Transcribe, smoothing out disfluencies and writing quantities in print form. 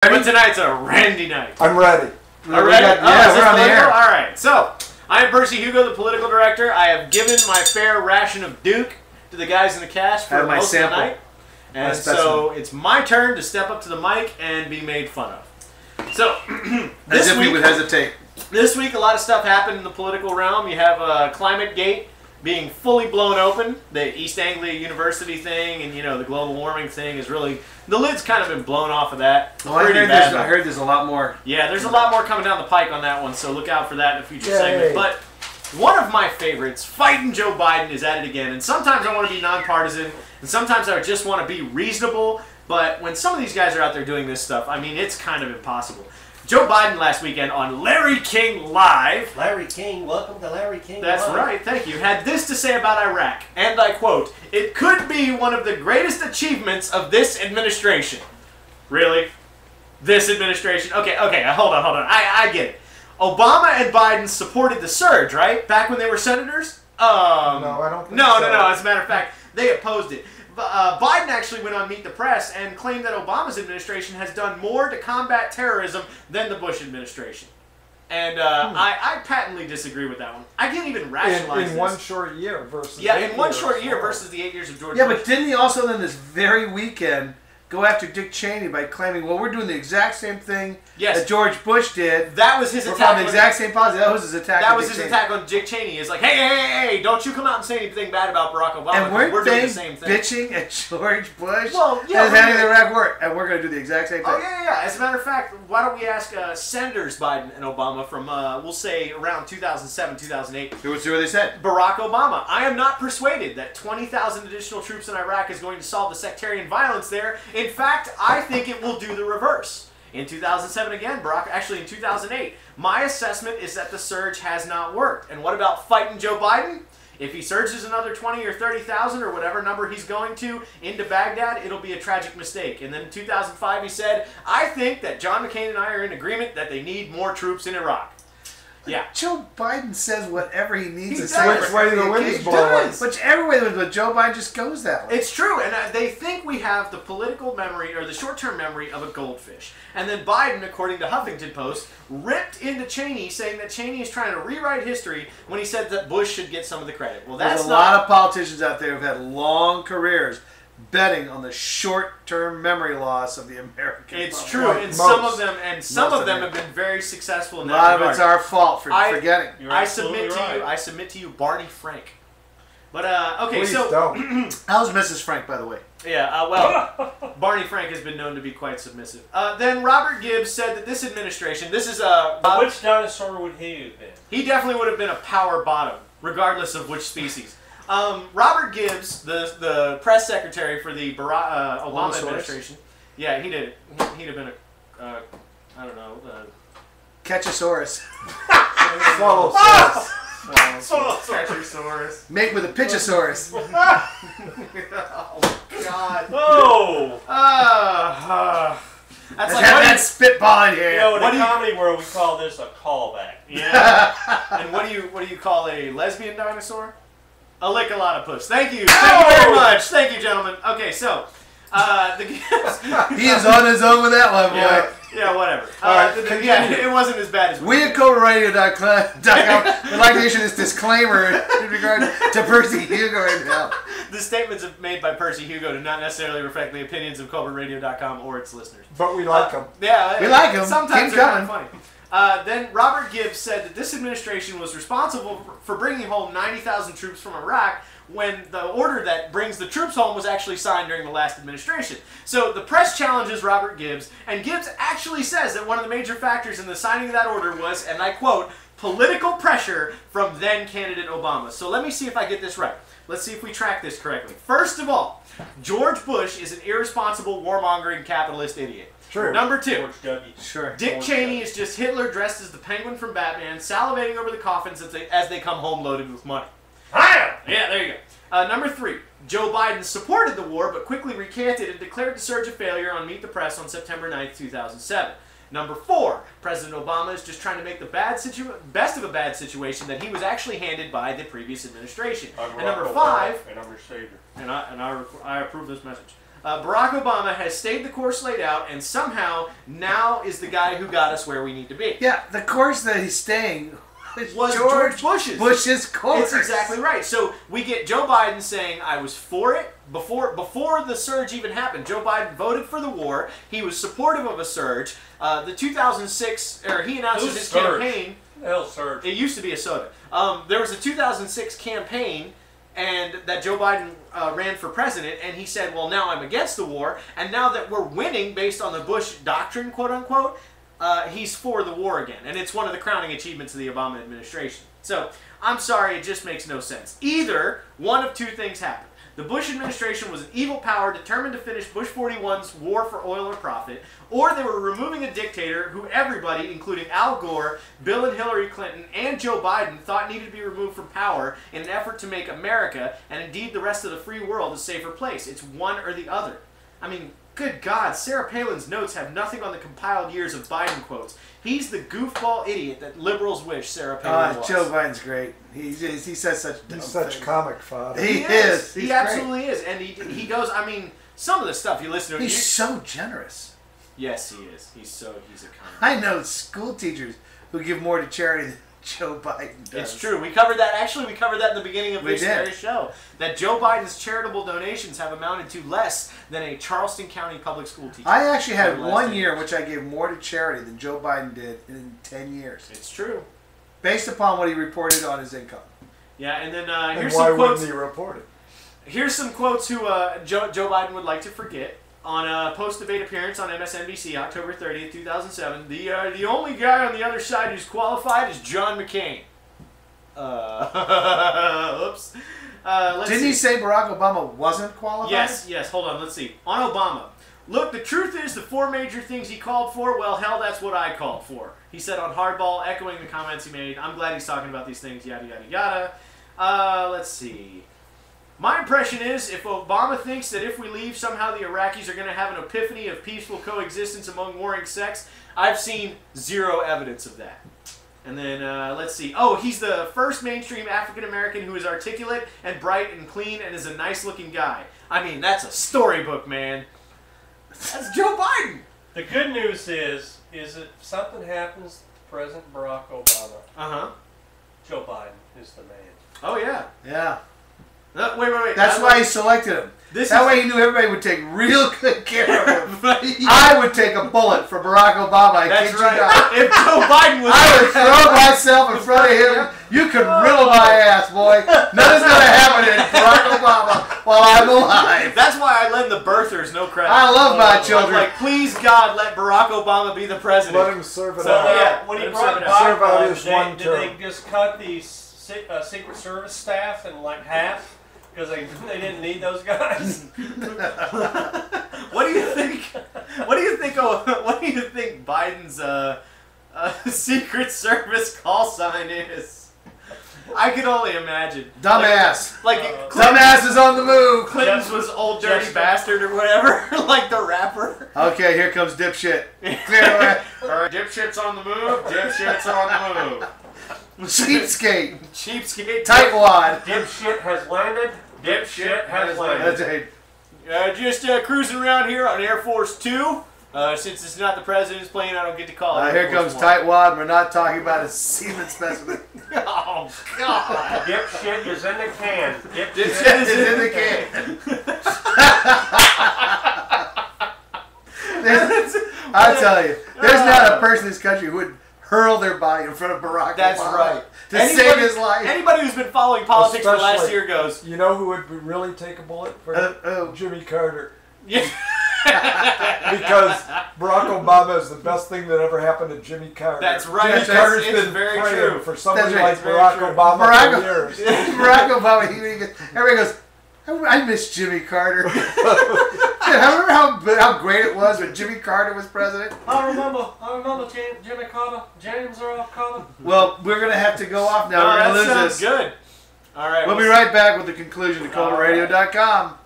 But tonight's a Randy night. I'm ready. Are ready? Yeah, we're on the air. All right. So, I am Percy Hugo, the political director. I have given my fair ration of Duke to the guys in the cast for most of the night. And so, it's my turn to step up to the mic and be made fun of. So, As if we would hesitate. This week, a lot of stuff happened in the political realm. You have Climate Gate being fully blown open. The East Anglia University thing and, you know, the global warming thing is really... The lid's kind of been blown off of that. Well, I heard there's a lot more. Yeah, there's a lot more coming down the pike on that one, so look out for that in a future segment. But one of my favorites, Fighting Joe Biden, is at it again. And sometimes I want to be nonpartisan, and sometimes I just want to be reasonable. But when some of these guys are out there doing this stuff, I mean, it's kind of impossible. Joe Biden last weekend on Larry King Live. Larry King, welcome to Larry King That's Live. right, thank you. Had this to say about Iraq, and I quote, "It could be one of the greatest achievements of this administration." Really? This administration? Okay, hold on. I get it. Obama and Biden supported the surge, right? Back when they were senators? No, I don't think so. No. As a matter of fact, they opposed it. Biden actually went on Meet the Press and claimed that Obama's administration has done more to combat terrorism than the Bush administration. And I patently disagree with that one. I can't even rationalize this. In one short year versus in one short year versus the 8 years of George Bush. Yeah, but didn't he also then this very weekend go after Dick Cheney by claiming, well, we're doing the exact same thing that George Bush did. That was his attack. On the exact same policy. That was his attack. That was his attack on Dick Cheney. It's like, hey, don't you come out and say anything bad about Barack Obama. And we're doing the same thing. Bitching at George Bush well, yeah, and having the Iraq war, and we're going to do the exact same thing. Oh, yeah. As a matter of fact, why don't we ask Senators Biden and Obama from, we'll say, around 2007, 2008. Let's see what they said. Barack Obama. I am not persuaded that 20,000 additional troops in Iraq is going to solve the sectarian violence there. In fact, I think it will do the reverse. In 2007 again, Barack, actually in 2008, my assessment is that the surge has not worked. And what about Fighting Joe Biden? If he surges another 20 or 30,000 or whatever number he's going to into Baghdad, it'll be a tragic mistake. And then in 2005 he said, I think that John McCain and I are in agreement that they need more troops in Iraq. Yeah. Joe Biden says whatever he needs to say. Which way the wind is blowing. Whichever way, but Joe Biden just goes that way. It's true, and they think we have the political memory, or the short-term memory of a goldfish. And then Biden, according to Huffington Post, ripped into Cheney, saying that Cheney is trying to rewrite history when he said that Bush should get some of the credit. Well, that's There's a lot of politicians out there who've had long careers betting on the short-term memory loss of the American public. It's true, and some of them have been very successful in that regard. A lot of it's our fault for forgetting. I submit to you, Barney Frank. But okay, Please so don't. How's Mrs. Frank, by the way? Yeah, well, Barney Frank has been known to be quite submissive. Then Robert Gibbs said that this administration, this is which dinosaur would he have been? He definitely would have been a power bottom, regardless of which species. Robert Gibbs, the press secretary for the Obama administration, yeah, he did it. He'd have been a, I don't know, Catchosaurus. Swallow. Catchosaurus. Mate with a Pitchosaurus. Oh, God. Oh! That's like that spitball in here. You know, in the comedy world, we call this a callback. Yeah. And what do you call a lesbian dinosaur? A lick-a-lot-of-puss. Thank you. Thank you very much. Thank you, gentlemen. Okay, so the he is on his own with that one, boy. Yeah, whatever. All right, it wasn't as bad as we at Colbertradio.com would like to issue this disclaimer in regard to Percy Hugo right now. The statements made by Percy Hugo do not necessarily reflect the opinions of Colbertradio.com or its listeners. But we like them. Yeah, we like them. Sometimes they're kind of funny. Then Robert Gibbs said that this administration was responsible for bringing home 90,000 troops from Iraq when the order that brings the troops home was actually signed during the last administration. So the press challenges Robert Gibbs, and Gibbs actually says that one of the major factors in the signing of that order was, and I quote, political pressure from then-candidate Obama. So let me see if I get this right. Let's see if we track this correctly. First of all, George Bush is an irresponsible, warmongering, capitalist idiot. True. Number two, Sure. Dick Cheney is just Hitler dressed as the Penguin from Batman, salivating over the coffins as they come home loaded with money. Yeah, there you go. Number three, Joe Biden supported the war but quickly recanted and declared the surge a failure on Meet the Press on September 9th, 2007. Number four, President Obama is just trying to make the best of a bad situation that he was actually handed by the previous administration. And number five, and I'm your savior. and I approve this message. Barack Obama has stayed the course laid out, and somehow now is the guy who got us where we need to be. Yeah, the course that he's staying was George Bush's. Bush's course. It's exactly right. So we get Joe Biden saying, I was for it. Before the surge even happened, Joe Biden voted for the war. He was supportive of a surge. The 2006, or he announces his campaign. Hell, surge. It used to be a soda. There was a 2006 campaign, and that Joe Biden ran for president, and he said, well, now I'm against the war, and now that we're winning based on the Bush doctrine, quote unquote, he's for the war again. And it's one of the crowning achievements of the Obama administration. So, I'm sorry, it just makes no sense. Either one of two things happened. The Bush administration was an evil power determined to finish Bush 41's war for oil or profit, or they were removing a dictator who everybody, including Al Gore, Bill and Hillary Clinton, and Joe Biden, thought needed to be removed from power in an effort to make America, and indeed the rest of the free world, a safer place. It's one or the other. I mean, good God, Sarah Palin's notes have nothing on the compiled years of Biden quotes. He's the goofball idiot that liberals wish Sarah Palin was. Joe Biden's great. He says such dumb He's such things. comic fodder. He is. He absolutely is. And he goes, I mean, some of the stuff you listen to. He's so generous. Yes, he is. He's a kind of... I know school teachers who give more to charity than Joe Biden does. It's true. We covered that. Actually, we covered that in the beginning of this very show. That Joe Biden's charitable donations have amounted to less than a Charleston County public school teacher. I actually had 1 year in which I gave more to charity than Joe Biden did in 10 years. It's true. Based upon what he reported on his income. Yeah, and then and here's why some quotes. wouldn't he report it? Here's some quotes who Joe Biden would like to forget. On a post-debate appearance on MSNBC, October 30th, 2007, the only guy on the other side who's qualified is John McCain. Oops. Didn't he say Barack Obama wasn't qualified? Yes. Hold on. Let's see. On Obama. Look, the truth is the four major things he called for, well, hell, that's what I called for. He said on Hardball, echoing the comments he made. I'm glad he's talking about these things, yada, yada, yada. Let's see. My impression is, if Obama thinks that if we leave, somehow the Iraqis are going to have an epiphany of peaceful coexistence among warring sects, I've seen zero evidence of that. And then, let's see. Oh, he's the first mainstream African-American who is articulate and bright and clean and is a nice-looking guy. I mean, that's a storybook, man. That's Joe Biden. The good news is if something happens to President Barack Obama, Joe Biden is the man. Oh, yeah. Yeah. Wait. That's why he selected him. That way he knew everybody would take real good care of him. I would take a bullet for Barack Obama. That's right. If Joe Biden was... I would throw myself in front of him. You could riddle my ass, boy. Nothing's going to happen to Barack Obama while I'm alive. That's why I lend the birthers no credit. I love my children. Like, please, God, let Barack Obama be the president. Let him serve it out. Yeah, when he let him brought serve out Biden his on, one did term. they just cut the Secret Service staff in like half? Because they didn't need those guys. What do you think? What do you think Biden's Secret Service call sign is? I can only imagine. Dumbass. Like Dumbass is on the move. Clinton's was old dirty bastard or whatever, like the rapper. Okay, here comes dipshit. Clear away. All right, dipshit's on the move. Dipshit's on the move. Cheapskate. Cheapskate. Tightwad. Dipshit has landed. Dipshit has landed. That's Just cruising around here on Air Force 2. Since it's not the president's plane, I don't get to call it. Here comes Tightwad. We're not talking about a semen specimen. Oh, God. Dipshit is in the can. Dipshit is in the can. I'll tell you, there's not a person in this country who would hurl their body in front of Barack Obama. That's right. To save his life. Anybody who's been following politics for the last year goes, You know who would really take a bullet for Jimmy Carter? Yeah. Because Barack Obama is the best thing that ever happened to Jimmy Carter. That's right. Jimmy Carter's It's been very praying true. for somebody That's right. like Barack Obama for years. Barack Obama, everybody goes, I miss Jimmy Carter. Remember how great it was when Jimmy Carter was president? I remember Jimmy Carter, James Earl Carter. Well, we're going to have to go off now. We're going to lose this. Good. All right. We'll be right back with the conclusion to Colbertradio.com.